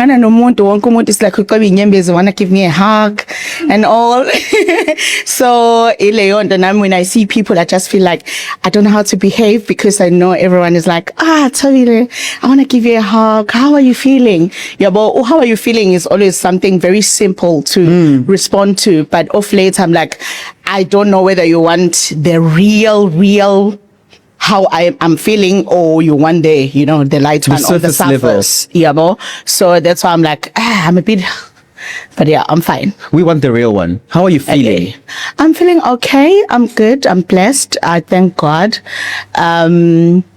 uhlangana nomuntu wonke umuntu is like uqoba inyembezi wanna give me a hug and all. So ileyo nto nami when I see people I just feel like I don't know how to behave because I know everyone is like Thabile, I want to give you a hug. How are you feeling? Yeah, but how are you feeling is always something very simple to respond to, but of late I'm like I don't know whether you want the real how I'm feeling or you want the, you know, the light one on the surface. Yeah, bo. So that's why I'm like, I'm a bit, but yeah, I'm fine. We want the real one. How are you feeling? Okay. I'm feeling okay. I'm good. I'm blessed. I thank God,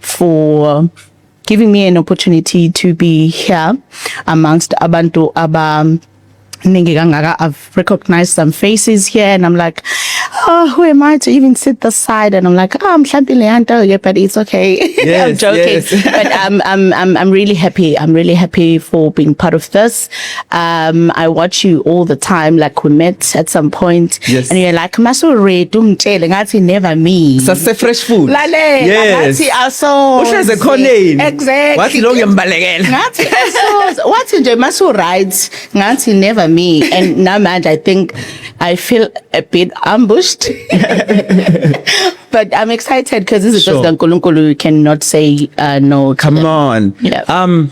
for giving me an opportunity to be here amongst abantu I've recognized some faces here and I'm like, oh, who am I to even sit this side? And I'm like, I'm Hlapile, yeah, but it's okay. Yes, I'm joking. Yes. But I'm really happy. I'm really happy for being part of this. I watch you all the time, like we met at some point. Yes. And you're like, Masure, ngathi never me. Sase fresh food. Lale, yes. ngathi aso. Ushaze khoneni. Exactly. Wathi lo ngiyambalekela. Ngathi aso. Wathi nje masu right. Ngathi never me. And now man, I think I feel a bit ambushed. But I'm excited because this is just Nkulunkulu. You cannot say no. Come on. Yeah.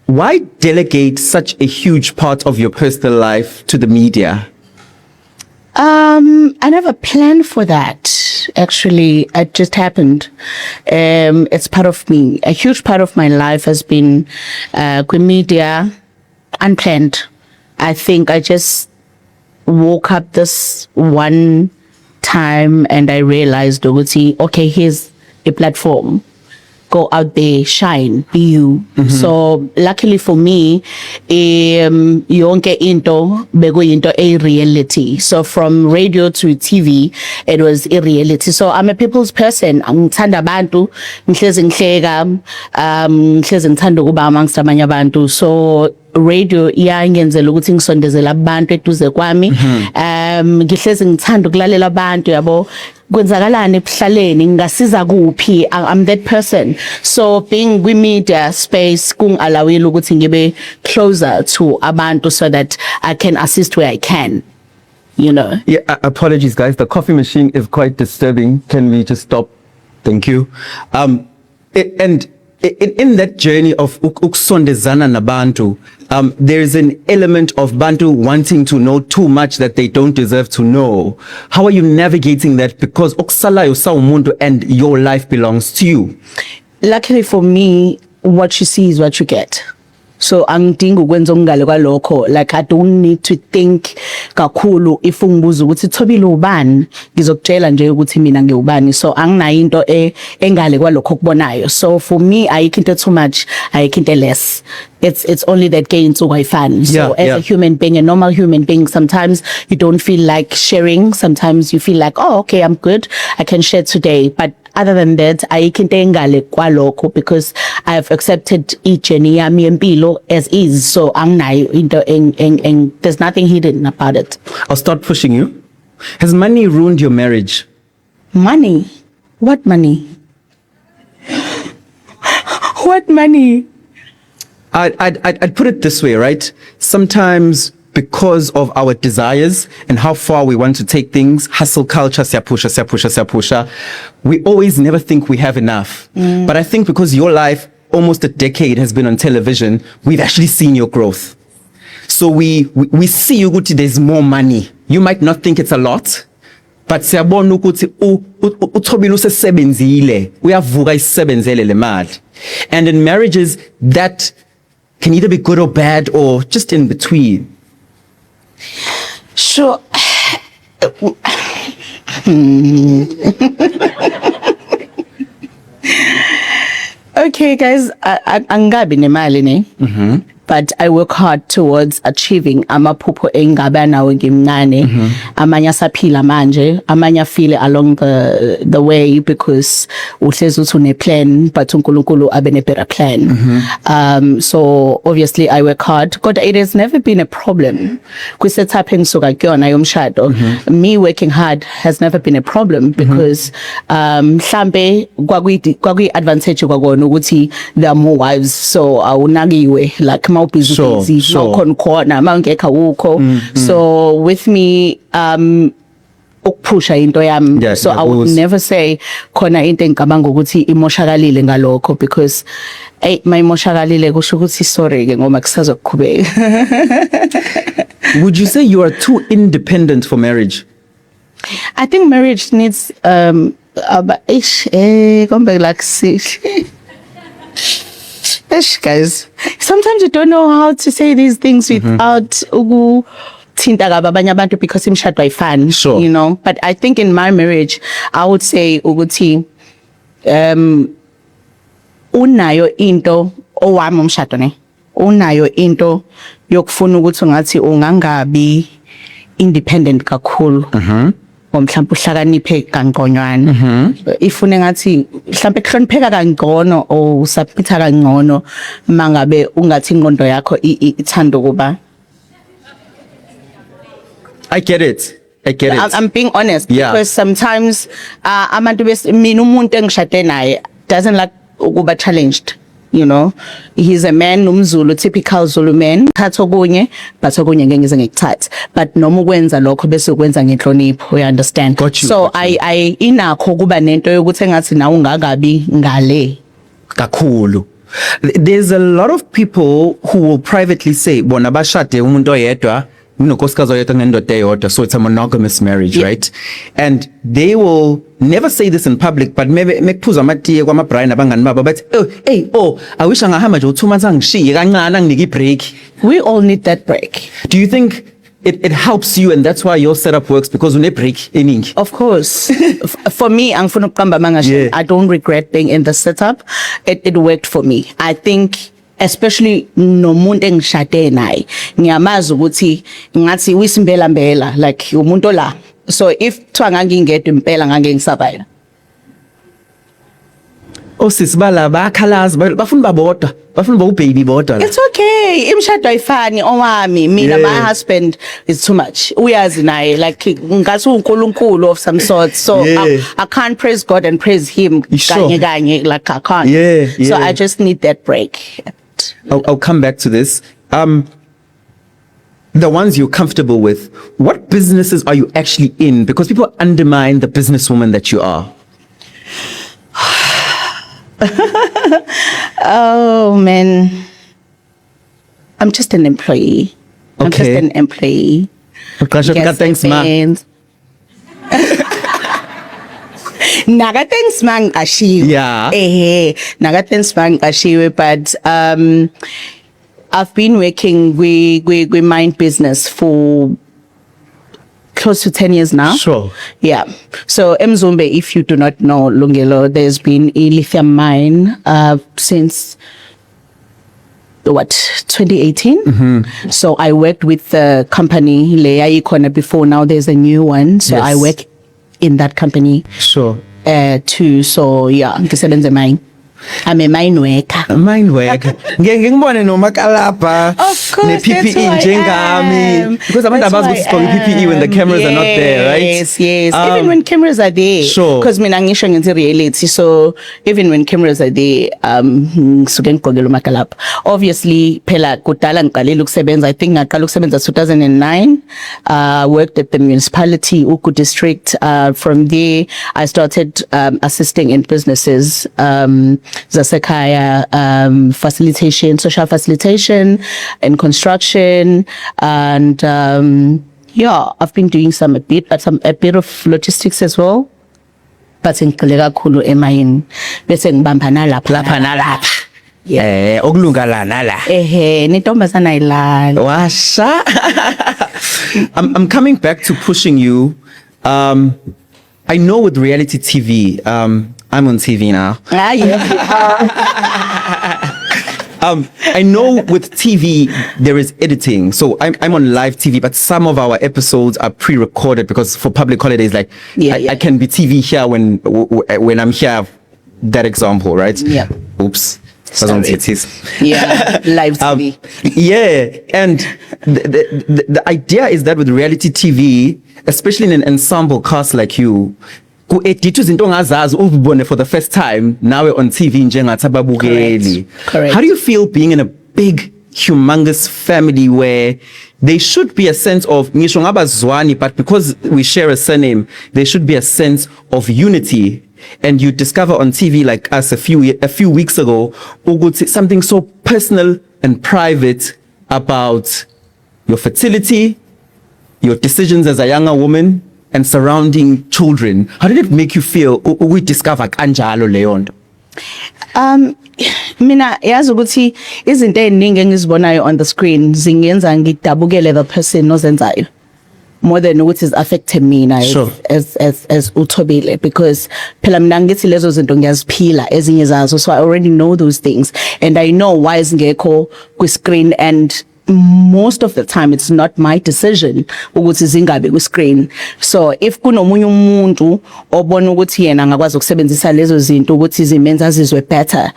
Why delegate such a huge part of your personal life to the media? I never planned for that. Actually, it just happened. It's part of me. A huge part of my life has been media, unplanned. I think I just woke up this one time and I realized, okay, here's a platform. Go out there, shine, be you. So luckily for me, yonke into bego into a reality. So from radio to TV, it was a reality. So I'm a people's person. Ngithanda abantu, ngihlezi ngihleka, ngihlezi ngithanda ukuba amongst abanye abantu. So radio iyangenzela ukuthi ngisondezele abantu eduze kwami. Ngihlezi ngithanda ukulalela abantu yabo. Kwenzakalani ebhlaleni ngasiza kuphi. I'm that person. So being with media space kungallowile ukuthi ngibe closer to abantu so that I can assist where I can, you know. Yeah, apologies guys, the coffee machine is quite disturbing. Can we just stop? Thank you. And in that journey of ukusondezana nabantu, there is an element of Bantu wanting to know too much that they don't deserve to know. How are you navigating that? Because okusalayo sawumuntu and your life belongs to you. Luckily for me, what you see is what you get. So angidingi ukwenza okungale kwalokho. Like I don't need to think kakhulu if ungibuza ukuthi Thobile ubani, ngizokutshela nje ukuthi mina ngiubani. So anginayo into engale kwalokho okubonayo. So for me ayikho into too much, ayikho into less. It's only that gains uyifani. So as a human being, a normal human being, sometimes you don't feel like sharing. Sometimes you feel like, oh, okay, I'm good. I can share today. But other than that, ayikho into engale kwalokho because I have accepted each journey yami empilo as is. So anginayo into there's nothing hidden about it. I'll start pushing you. Has money ruined your marriage? Money? What money? What money? I'd put it this way, right? Sometimes because of our desires and how far we want to take things, hustle culture, siyapusha, we always never think we have enough. But I think because your life, almost a decade has been on television, we've actually seen your growth. So we see ukuthi there's more money. You might not think it's a lot, but siyabona ukuthi uThobile usesebenzile, uyavuka isebenzele le mali. And in marriages, that can either be good or bad or just in between. Sure. Okay, guys, angabi nemali ne. But I work hard towards achieving amaphupho engabe nawo ngimncane. Amanye asaphila manje, amanye afile along the way because uhlezi uthi une plan but uNkulunkulu abe ne better plan. So obviously I work hard. God, it has never been a problem. Kwi-setup engisuka kuyona yomshado. Me working hard has never been a problem because mhlambe kwakuyi advantage kwakona ukuthi there are more wives, so awunakiwe like mawubhizi Sure, busy sure. khona mawungekho awukho so with me ukuphusha into yami Yeah, so I would ngiyakuzwa. never say khona into engicabanga ukuthi imoshakalile ngalokho because mayimoshakalile kusho ukuthi sorry ke ngoma kusazokuqhubeka. Would you say you are too independent for marriage? I think marriage needs kombe like Ish, guys, sometimes you don't know how to say these things without ukuthinta kabi abanye abantu because imishado ayifani, Sure. you know. But I think in my marriage, I would say ukuthi unayo into owami umshado ne. Unayo into yokufuna ukuthi ngathi ungangabi independent kakhulu. Mhlawumbe uhlakaniphe kangqonywana ifune ngathi mhlawumbe kuhlonipheka kangcono o usubmitha kangcono mangabe ungathi ingqondo yakho ithanda kuba I get it. I'm being honest Yeah. because sometimes abantu mina umuntu engishade naye doesn't like ukuba challenged. You know, he's a man umZulu, typical Zulu man. Thatha okunye, but okunye ngeke ngize ngikuthathe. But noma ukwenza lokho bese ukwenza ngenhlonipho, you understand? Got you, So got you. I inakho kuba nento yokuthi engathi nawe ungakabi ngale. Kakhulu. There's a lot of people who will privately say, bona bashade umuntu oyedwa, unonkosikazi oyedwa nendoda eyodwa, so it's a monogamous marriage, Yeah. right? And they will never say this in public, but maybe mekuphuza amatiye kwama-Brian abangani babo, but I wish angahamba nje u2 months angishiye kancane anginike i-break. We all need that break. Do you think it helps you and that's why your setup works because une-break eningi? Of course. For me, angifuna ukuqamba mangasho. Yeah. I don't regret being in the setup. It worked for me. I think especially nomuntu engishade naye ngiyamazi ukuthi ngathi uyisimbela mbela like umuntu la so if kuthiwa ngangingedwa impela ngake ngisabayela Osisibala bayakhalaza bafuna babodwa bafuna bababy bodwa la. it's okay imshado ayifani owami mina Yeah. my husband is too much uyazi naye like ngathi uNkulunkulu of some sort so Yeah. I can't praise God and praise him Sure. kanye like I can't Yeah, so yeah. I just need that break. I'll come back to this. The ones you're comfortable with, what businesses are you actually in? Because people undermine the businesswoman that you are. Oh man, I'm just an employee. I'm just Okay. an employee. Thanks, ma. Naga thanks man ngiqashiwe. Yeah. Naga thanks man ngiqashiwe but I've been working with mind business for close to 10 years now. Sure. Yeah. So Mzumbe, if you do not know Lungelo, there's been a lithium mine since 2018. So I worked with the company Leya Ikona before. Now there's a new one. So Yes. I work in that company Sure. too. So yeah, ngisebenza mine. I'm a mine worker. Mind work. Ngeke ngibone noma kalapha Of course, ne-PPE that's who I njengami am. because abantu That's abazi who ukuthi I sigqoke i-PPE when the cameras are not there, right? Yes. Even when cameras are there. Sure. Because mina ngisho ngithi reality. So even when cameras are there, ngisuke ngigqokela umakalapha. Obviously, phela kudala ngiqalile ukusebenza. I think ngaqala ukusebenza 2009. Worked at the municipality, Uku district. From there, I started assisting in businesses. Zasekhaya, facilitation, social facilitation and construction. And yeah, I've been doing a bit of logistics as well. But ngigxile kakhulu emayini bese ngibamba nalapha nalapha. Yeah. Okulunga la nala. Nintombazana ayilali. Washa. I'm coming back to pushing you. I know with reality TV, I'm on TV now. Ah, yeah. I know with TV there is editing, so I'm on live TV, but some of our episodes are pre-recorded because for public holidays, like I can be TV here when I'm here. That example, right? Yeah. Oops. Sorry. Yeah, live TV. Yeah, and the idea is that with reality TV, especially in an ensemble cast like you, ku-editha izinto ongazazi uzibone for the first time nawe on TV njengathi ababukeli. Correct. How do you feel being in a big humongous family where there should be a sense of ngisho ngabazwani, but because we share a surname, there should be a sense of unity. And you discover on TV like us a few weeks ago, ukuthi something so personal and private about your fertility, your decisions as a younger woman, and surrounding children. How did it make you feel? We discover kanjalo leyo nto. Mina yazi ukuthi izinto eziningi engizibonayo on the screen zingenza ngidabukele the person ozenzayo more than ukuthi is affecting mina Sure. as uThobile, because phela mina ngithi lezo zinto ngiyaziphila ezinye zazo, so I already know those things and I know why zingekho ku screen, and most of the time it's not my decision ukuthi zingabe ku screen. So if kunomunye umuntu obona ukuthi yena angakwazi ukusebenzisa lezo zinto ukuthi zimenza azizwe better,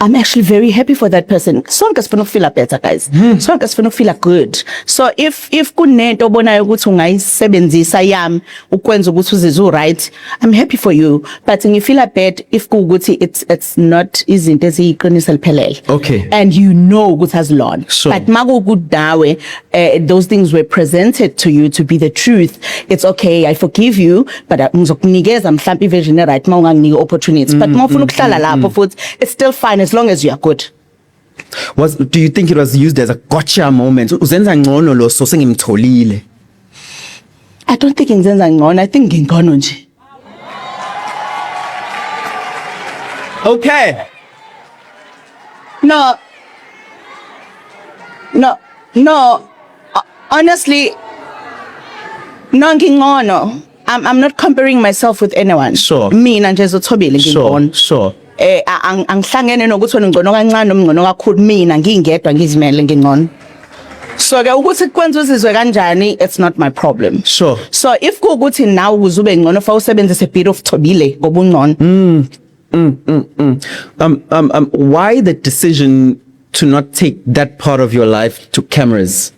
I'm actually very happy for that person. Sonke sifuna ukufeel better, guys. Sonke sifuna ukufeel good. So if kunento obonayo ukuthi ungayisebenzisa yami ukwenza ukuthi uzizwe right, I'm happy for you, but ngifeel bad if kuukuthi it's not izinto eziyiqiniso liphelele. Okay. And you know ukuthi azilona. Sure. But makukudawe those things were presented to you to be the truth. It's okay, I forgive you, but ngizokunikeza mhlawumbe iversion right mawunganginike opportunity. But mawufuna ukuhlala lapho futhi it's still fine as long as you are good. Do you think it was used as a gotcha moment? Uzenza ngcono lo so sengimtholile. I don't think ngizenza ngcono, I think ngingcono nje. Okay. No, honestly, no ngingcono. I'm not comparing myself with anyone. Sure. Mina nje uThobile ngingcono. Sure. Angihlangene nokuthi wena ungcono kancane noma ungcono kakhulu, mina ngingedwa ngizimele ngingcono. So ke ukuthi kwenza uzizwe kanjani, it's not my problem. Sure. So if kuukuthi nawe uzube ngcono fa usebenzise a bit of Thobile ngoba ungcono. Why the decision to not take that part of your life to cameras?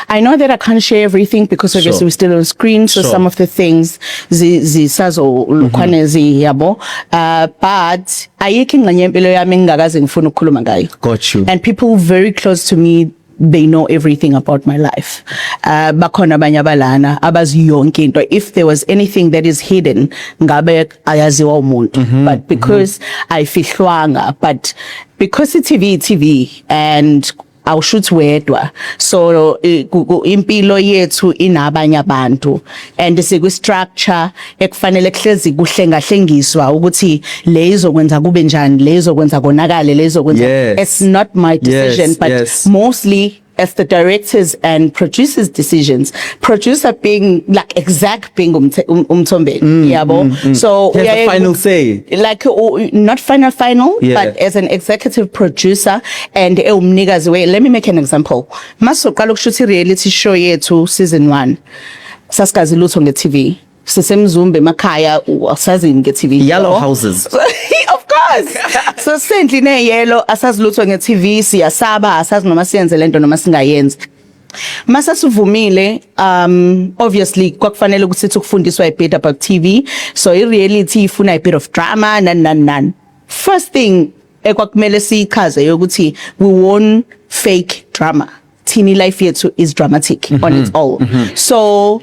I know that I can't share everything because obviously Sure. we're still on screen, so Sure. some of the things zisazo lukwanezi yabo, but ayikho ingxenye yempilo yami engingakaze ngifuna ukukhuluma ngayo. Got you. And people very close to me, they know everything about my life. Bakhona abanye abalana abazi yonke into. If there was anything that is hidden, ngabe ayaziwa umuntu. But because ayifihlwanga, but because TV and awushuthi wedwa, so impilo yethu inabanye abantu and siku structure ekufanele kuhlezi kuhlengahlengiswa ukuthi lezo kwenza kube njani, lezo kwenza konakale, lezo kwenza. Yes. It's not my decision, Yes, but yes. mostly as the directors and producers decisions. Producer being like exact being umthombe yabo. So He has the final say. like not final, Yeah. but as an executive producer and umnikazi we. Let me make an example. Masoqala ukushuthi reality show yethu season 1. Sasikazi lutho nge-TV. Sisemzumbe emakhaya asazi nge-TV. Yellow houses. Of course. So sendli ne yellow asazi lutho nge-TV, siyasaba asazi noma siyenze lento noma singayenzi. Masa sivumile, obviously kwakufanele ukuthi ukufundiswa a bit about TV, so i-reality ifuna a bit of drama nan. First thing ekwakumele sichaze ukuthi we won fake drama. Tini life yethu is dramatic on its own. So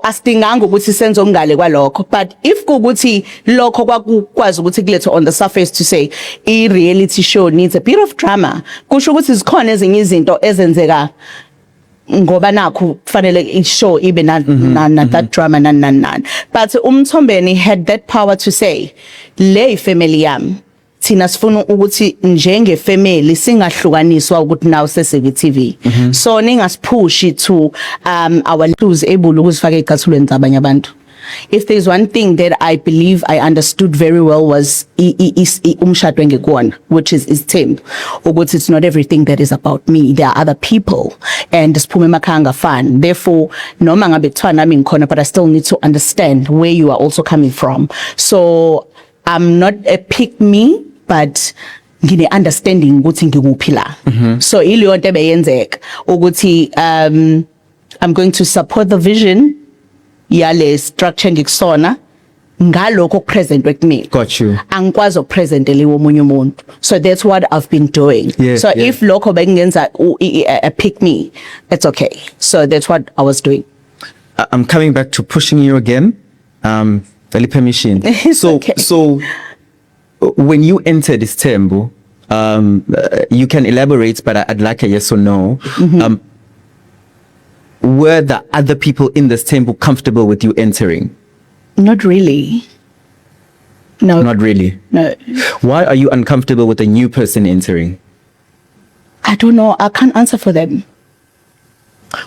asidinganga ukuthi senze okungale kwalokho, but if kuukuthi lokho kwakukwazi ukuthi kulethe on the surface to say i-reality show needs a bit of drama, kusho ukuthi zikhona ezinye izinto ezenzeka ngoba nakho kufanele i-show ibe na that drama nan. But uMthombeni had that power to say le family yami thina sifuna ukuthi njenge family singahlukaniswa ukuthi nawo seseke TV. So ningasiphushi to our clues able ukuzifaka ecathulweni zabanye abantu. If there's one thing that I believe I understood very well was umshado engekuwona, which is Thembu, ukuthi it's not everything that is about me, there are other people and siphume emakhaya angafani. Therefore noma ngabe kuthiwa nami ngikhona, but I still need to understand where you are also coming from. So I'm not a pick me, but ngine understanding ukuthi ngikuphi la. So iliyo nto ebeyenzeka ukuthi I'm going to support the vision yale structure ngikusona, ngalokho okupresentwe kumina. Got you. Angikwazi ukupresentela omunye umuntu. So that's what I've been doing. Yeah, so yeah. if lokho bengenza a pick me, it's okay. So that's what I was doing. I'm coming back to pushing you again. Valley permission. It's okay. So when you entered Isthembu, you can elaborate, but I'd like a yes or no. Were the other people in this temple comfortable with you entering? Not really. No. Not really. No. Why are you uncomfortable with a new person entering? I don't know. I can't answer for them.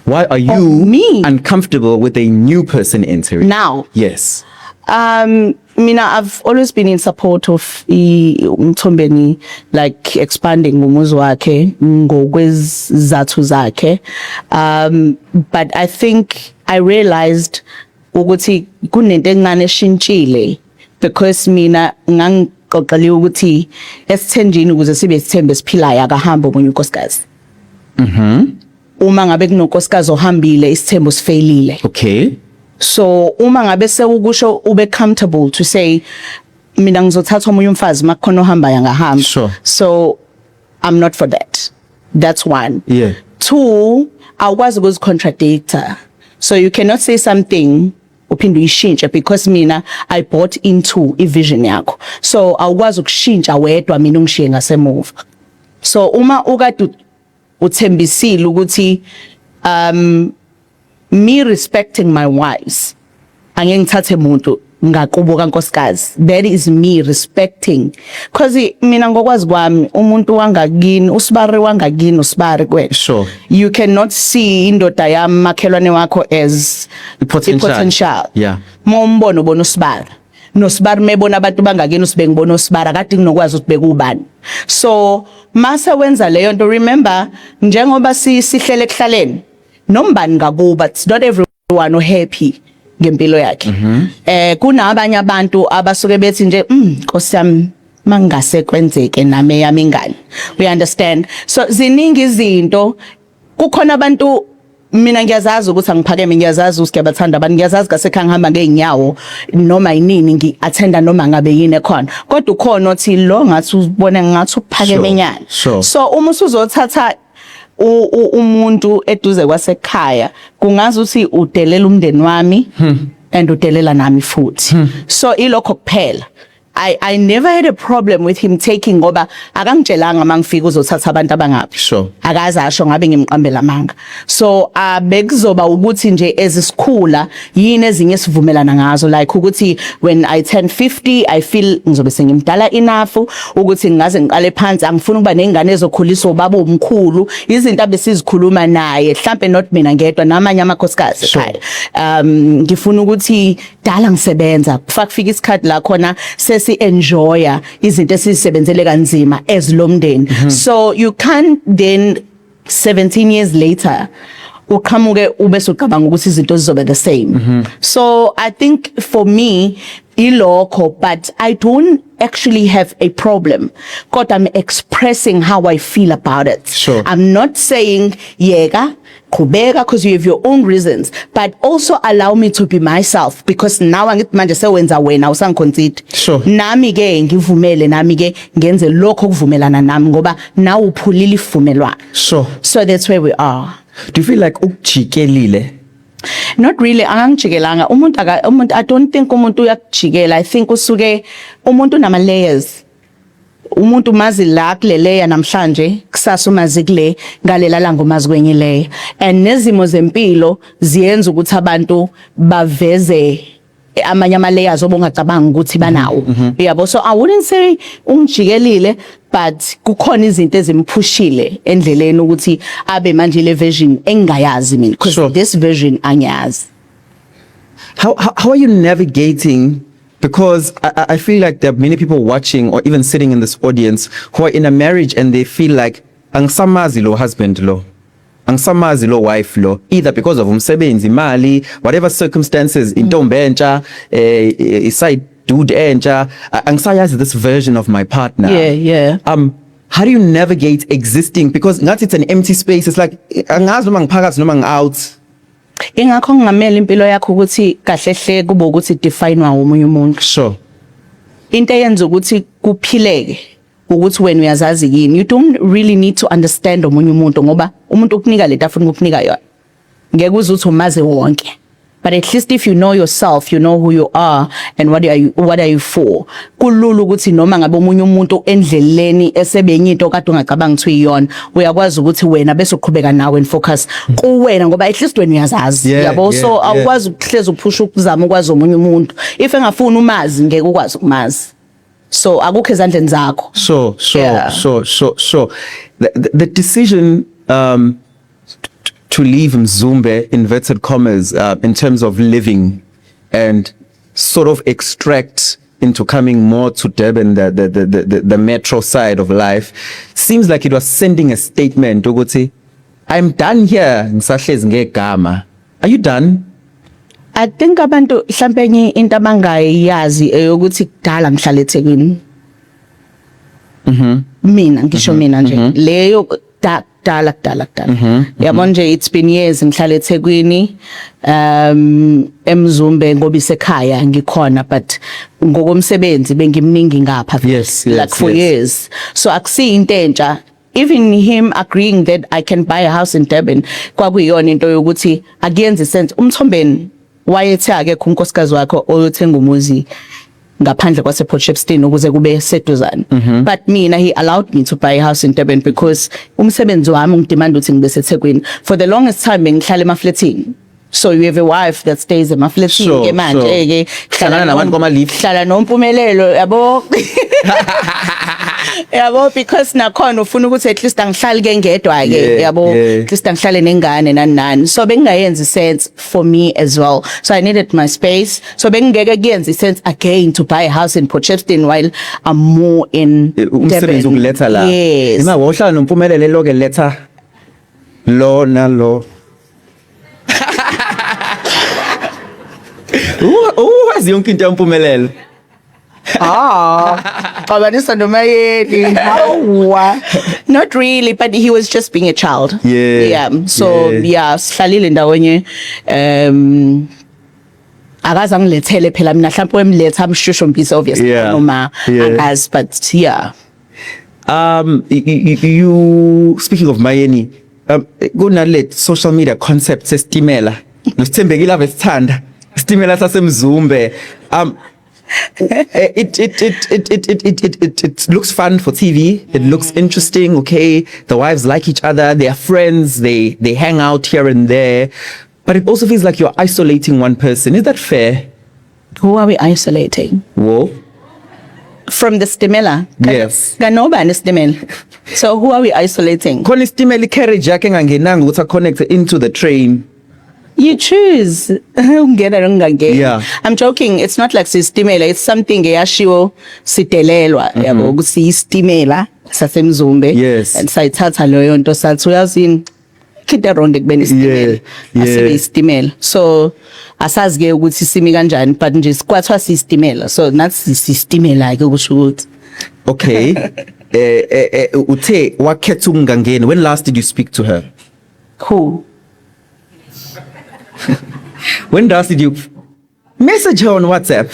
Why are you me? uncomfortable with a new person entering? Now. Yes. Mina, I've always been in support of Mthombeni, like expanding umuzi wakhe ngokwezizathu zakhe. But I think I realized ukuthi kunento encane eshintshile because mina ngangixoxele ukuthi esithenjini ukuze sibe isithembe esiphilayo akahamba omunye unkosikazi. Uma ngabe kunonkosikazi ohambile isithembu sifailile. Okay. So uma ngabe sewukusho ube comfortable to say mina ngizothatha omunye umfazi makukhona ohamba yangahamba. Sure. So I'm not for that. That's one. Yeah. Two, awukwazi ukuzicontradicta. So you cannot say something uphinde uyishintshe because mina I bought into ivision yakho. So awukwazi ukushintsha wedwa mina ungishiye ngasemuva. So uma ukade uthembisile ukuthi me respecting my wives angeke ngithathe umuntu ngaqubo kankosikazi. That is me respecting, because mina ngokwazi kwami umuntu wangakini usibari wangakini usibari kwena. Sure. You cannot see indoda yami makhelwane wakho as potential. Yeah. Mombona ubona usibari nosibari mebona abantu bangakini usibeke ngibona usibari akade nginokwazi ukuthi bekubani. So mase wenza leyo nto, remember njengoba sihlele ekuhlaleni nombani ngakuba, it's not everyone who happy ngempilo yakhe. Kunabanye abantu abasuke bethi nje Nkosi yami mangase kwenzeke nami yami ingane. We understand. So ziningi izinto, kukhona abantu mina ngiyazazi ukuthi angiphakeme, ngiyazazi ukuthi ngiyabathanda abantu, ngiyazazi kasekhaya ngihamba ngeenyawo noma yinini ngiattenda noma ngabe yini ekhona, kodwa ukhona othi lo ngathi ubone ngathi uphakeme nyana. Sure. So uma usuzothatha umuntu eduze kwasekhaya kungazi ukuthi udelela umndeni wami and udelela nami futhi. So ilokho kuphela. I never had a problem with him taking ngoba akangitshelanga mangifika uzothatha abantu abangapi. Sure. Akazi asho ngabe ngimqambela amanga. So bekuzoba ukuthi nje ezisikhula yini ezinye esivumelana ngazo, like ukuthi when I turn 50 I feel ngizobe sengimdala enough ukuthi ngingaze ngiqale phansi, angifuni ukuba nengane ezokhuliswa ubaba omkhulu, izinto abesizikhuluma naye mhlambe not mina ngedwa namanye amakhosikazi ekhaya. Ngifuna ukuthi dala ngisebenza kufika isikhathi la khona enjoya izinto esizisebenzele kanzima as lomndeni. So you can't then 17 years later uqhamuke ubese uqabanga ukuthi izinto zizobe the same. So I think for me ilokho, but I don't actually have a problem, but I'm expressing how I feel about it. Sure. I'm not saying yeka kubeka because you have your own reasons, but also allow me to be myself, because now angithi manje sewenza wena usangiconsider. Sure. Nami ke ngivumele, nami ke ngenze lokho kuvumelana nami ngoba now uphulile ivumelwano. Sure. So that's where we are. Do you feel like ukujikelile? Not really, angangijikelanga umuntu. I don't think umuntu uyakujikela. I think usuke umuntu nama layers. Umuntu mazi la kule layer namhlanje, kusasa umazi kule, ngalela langa umazi kwenye layer. And nezimo zempilo ziyenza ukuthi abantu baveze amanye ama layers obongacabanga ukuthi banawo. Yabo, so I wouldn't say ungijikelile, but kukhona izinto ezimpushile endleleni ukuthi abe manje le version engayazi mina, because Sure. this version angiyazi. How are you navigating? Because I feel like there are many people watching or even sitting in this audience who are in a marriage and they feel like angisamazi lo husband lo, angisamazi lo wife lo, either because of umsebenzi, imali, whatever circumstances, intombi entsha, iside dude entsha, angisayazi this version of my partner. Yeah. How do you navigate existing? Because ngathi it's an empty space. It's like angazi noma ngiphakathi noma ngi-out. ingakho ngingamela impilo yakho ukuthi kahle hle kube ukuthi definewa umunye umuntu. Sure. Into eyenza ukuthi kuphileke ukuthi wena uyazazi yini. You don't really need to understand omunye umuntu ngoba umuntu ukunika lento afuna ukukunika yona. Ngeke uze uthi umaze wonke. But at least if you know yourself, you know who you are and what are you for. Kulula ukuthi noma ngabe umunye umuntu endleleni esebenye into kade ungacabanga ukuthi uyiyona, uyakwazi ukuthi wena bese uqhubeka nawe and focus kuwena ngoba at least wena uyazazi. Yabo so awukwazi ukuhleza uphusha ukuzama ukwazi omunye umuntu. If engafuni umazi ngeke ukwazi ukumazi. So akukho ezandleni zakho. Sure. The decision to leave Mzumbe, inverted commas, in terms of living and sort of extract into coming more to Durban, the metro side of life, seems like it was sending a statement. Ukuthi, I'm done here. Ngisahlezi ngegama. Are you done? I think abantu mhlambe enye into abangayazi ukuthi kudala ngihlala eThekwini. Mina ngisho mina nje leyo dala. Yabona nje it's been years ngihlala eThekwini eMzumbe ngoba isekhaya ngikhona but ngokomsebenzi bengimningi ngapha like for years. So akusi into entsha. Even him agreeing that I can buy a house in Durban kwakuyona into yokuthi akuyenzi sense. Umthombeni wayethe akekho unkosikazi wakhe oyothenga umuzi ngaphandle kwase Potchefstroom ukuze kube seduzane. But mina he allowed me to buy a house in Durban because umsebenzi wami ungidemand ukuthi ngibe seThekwini. For the longest time bengihlala emafletini. So you have a wife that stays emafletini ke manje ke hlala nabantu bama-lift. Hlala noMpumelelo yabo. Yabo because nakhona ufuna ukuthi at least angihlali ke ngedwa ke yabo at least angihlale nengane nani. So bengayenzi sense for me as well. So I needed my space. So bengeke kuyenza sense again to buy a house in Potchefstroom while I'm more in umsebenzi ukuletha la. Yes. Ima wohlala noMpumelelo lo ke letha lo na lo. Wazi yonke into yaMpumelelo. Qabanisa noMayeli. Hawa. Not really, but he was just being a child. So sihlalile ndawonye akaze angilethele phela mina mhlawumbe wemletha amshushumbisi obviously noma akazi but you speaking of Mayeni, kunale social media concept sestimela nosithembekile avesithanda istimela sasemzumbe it looks fun for TV. It looks interesting. Okay, the wives like each other. They are friends. They hang out here and there. But it also feels like you're isolating one person. Is that fair? Who are we isolating? Whoa. From the stimela. Yes. Ganoba and stimela. So who are we isolating? Khona istimela carriage yakhe ngangenanga ukuthi connect into the train. You choose. Yeah. I'm joking. It's not like sistimela. It's something eyashiwo sidelelwa yabo ukuthi istimela sasemzumbe. Yes. And sayithatha leyo nto sathi uyazini khida ronde kubeni istimela. Asibe istimela. So asazi ke ukuthi simi kanjani but nje sikwathiwa sistimela. So nathi sistimela ke kusho ukuthi. Okay. Uthe wakhetha ukungangeni. When last did you speak to her? Who? When last did you message her on WhatsApp?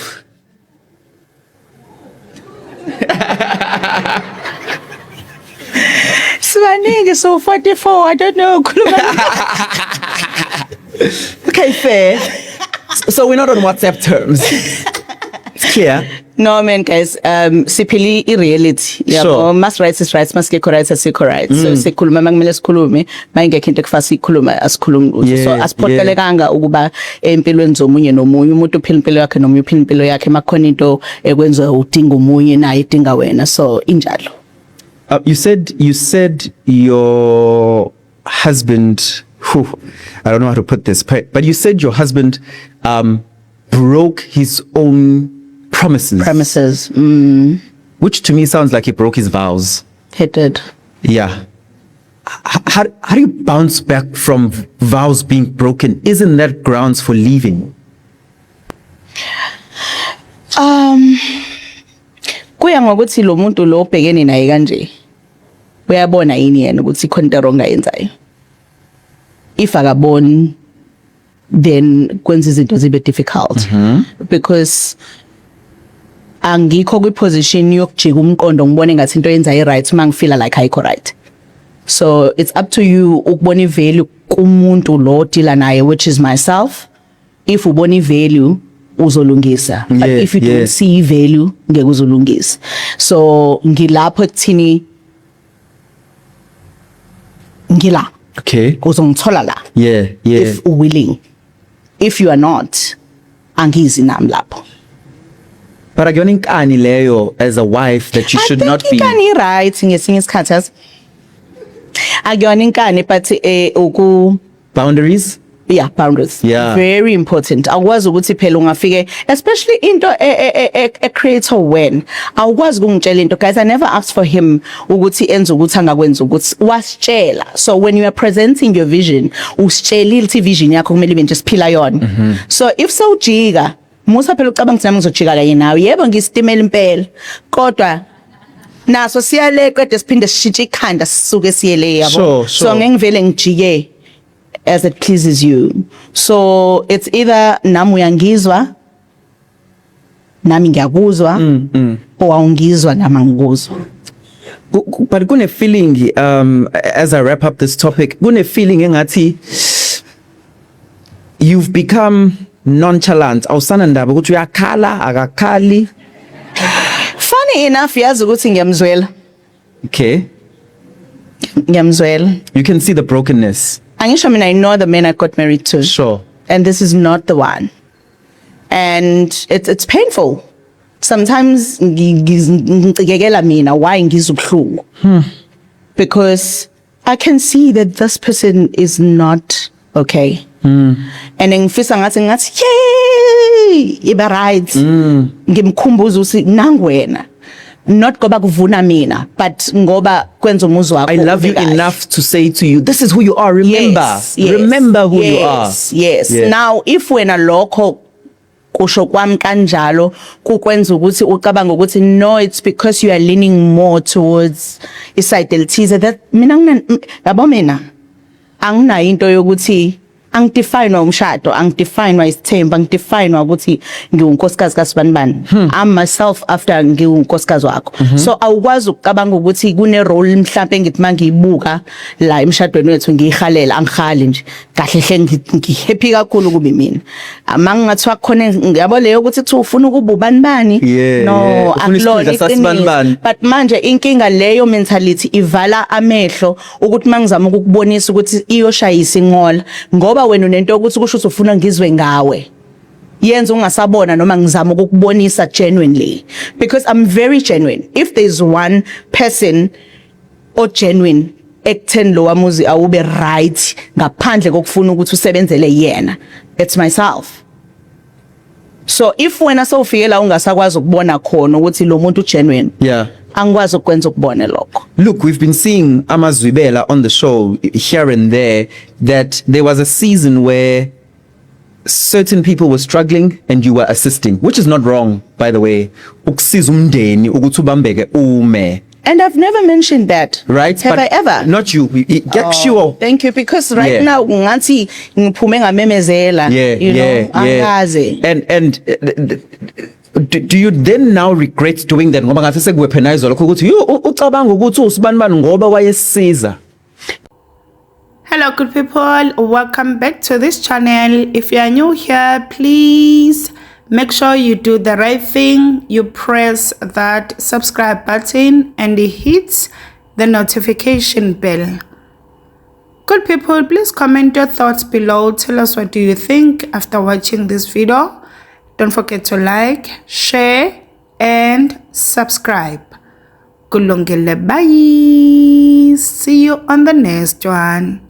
Swaningi so 44, I don't know. Okay, fair. So we're not on WhatsApp terms. It's clear. No man guys, siphili I-reality. Yabo, mas rights is rights, mas ngekho rights asikho rights. So sikhuluma makumele sikhulume, mayingekho into ekufasa sikhuluma asikhulumi. So asiphoqelekanga ukuba empilweni zomunye nomunye umuntu uphila impilo yakhe nomunye uphila impilo yakhe makhona into ekwenza udinga umunye naye idinga wena. So injalo. You said your husband, I don't know how to put this, but you said your husband broke his own promises. Which to me sounds like he broke his vows. He did. Yeah. How do you bounce back from vows being broken? Isn't that grounds for leaving? Kuya ngokuthi lo muntu lo obhekene naye kanje uyabona yini yena ukuthi khona into wrong ayenzayo. If akaboni then kwenza izinto zibe difficult because angikho kwi-position yokujika umqondo ngibone ngathi into yenza i-right uma ngifila like ayikho right. So it's up to you ukubona i-value kumuntu lo deala naye, which is myself. If ubona i-value uzolungisa, but Yeah, if you yeah. don't see i-value ngeke uzolungisa. So ngilapho ekuthini ngila Okay. uzongithola la Yeah, yeah. if willing. If you are not, angizi nami lapho. But akuyona inkani leyo as a wife that you should not be. Inkani right ngesinye isikhathi yazi. Akuyona inkani but uku Boundaries? yeah, boundaries. Yeah. Very important. Awukwazi ukuthi phela ungafike, especially into a creator when. Awukwazi ukungitshela into, guys. I never asked for him ukuthi enze ukuthi angakwenza ukuthi wasitshela. So when you are presenting your vision, usitshelile ukuthi vision yakho kumele ibe nje siphila yona. So if sewujika, musa phela ucabanga ukuthi nami ngizojika kanye nawe. Yebo ngisitimela impela. Kodwa naso siyale qede siphinde sishintshe ikhanda sisuke siyele yabo. Sure, So sure. ngeke ngivele ngijike as it pleases you. So it's either nami uyangizwa nami ngiyakuzwa or awungizwa nami angikuzwa. But kune feeling as I wrap up this topic, kune feeling engathi you've become nonchalant. Awusana ndaba ukuthi uyakhala akakhali. Funny enough yazi ukuthi ngiyamzwela. Okay. Ngiyamzwela. You can see the brokenness. Angisho mina I know the man I got married to. Sure. And this is not the one. And it's painful. Sometimes ngicikekela mina why ngizubuhlungu. Because I can see that this person is not okay. And ngifisa ngathi yay iba right. Ngimkhumbuza ukuthi nangwena. Not ngoba kuvuna mina, but ngoba kwenza umuzwa wakho. I love you enough to say to you, this is who you are. Remember. Yes, Remember who you are. Yes. Yeah. Now if wena lokho kusho kwami kanjalo kukwenza ukuthi ucabanga ukuthi no, it's because you are leaning more towards iside elithize that mina yabo mina anginayo into yokuthi angidefine umshado, angidefine isithembu, angidefine ukuthi ngiwunkosikazi kaSibanibani. I'm myself after ngiwunkosikazi wakho. So awukwazi ukucabanga ukuthi kune role mhlawumbe engithi mangiyibuka la emshadweni wethu ngiyihalela, angikhali nje. Kahle hle ngihappy kakhulu kubi mina. Mangingathiwa khona yabo leyo ukuthi kuthi ufuna ukuba ubanibani. Yeah, No, yeah. Ufuna akulona isikhundla saSibanibani. iqiniso. But manje inkinga leyo mentality ivala amehlo ukuthi mangizama ukukubonisa ukuthi iyoshayisa inqola ngoba wena unento ukuthi kusho ukuthi ufuna ngizwe ngawe. Yenza ungasabona noma ngizama ukukubonisa genuinely because I'm very genuine. If there's one person or genuine ekutheni lo wamuzi awube right ngaphandle kokufuna ukuthi usebenzele yena, it's myself. So if wena sowufike la ungasakwazi ukubona khona ukuthi lo muntu genuine, Yeah. angikwazi ukwenza ukubone lokho. Look, we've been seeing Amazwibela on the show here and there that there was a season where certain people were struggling and you were assisting, which is not wrong, by the way. Ukusiza umndeni ukuthi ubambeke ume. And I've never mentioned that. Right? Have But I ever? Not you. Get sure. Thank you, because right Yeah. now ngathi ngiphume ngamemezela. Yeah, you yeah, know, angazi. And do you then now regret doing that ngoba ngathi sekuweaponize lokho ukuthi yo ucabanga ukuthi uSibanibani ngoba wayesiza? Hello good people, welcome back to this channel. If you are new here, please make sure you do the right thing. You press that subscribe button and hit the notification bell. Good people, please comment your thoughts below. Tell us what do you think after watching this video. Don't forget to like, share and subscribe. Kulungile, bye. See you on the next one.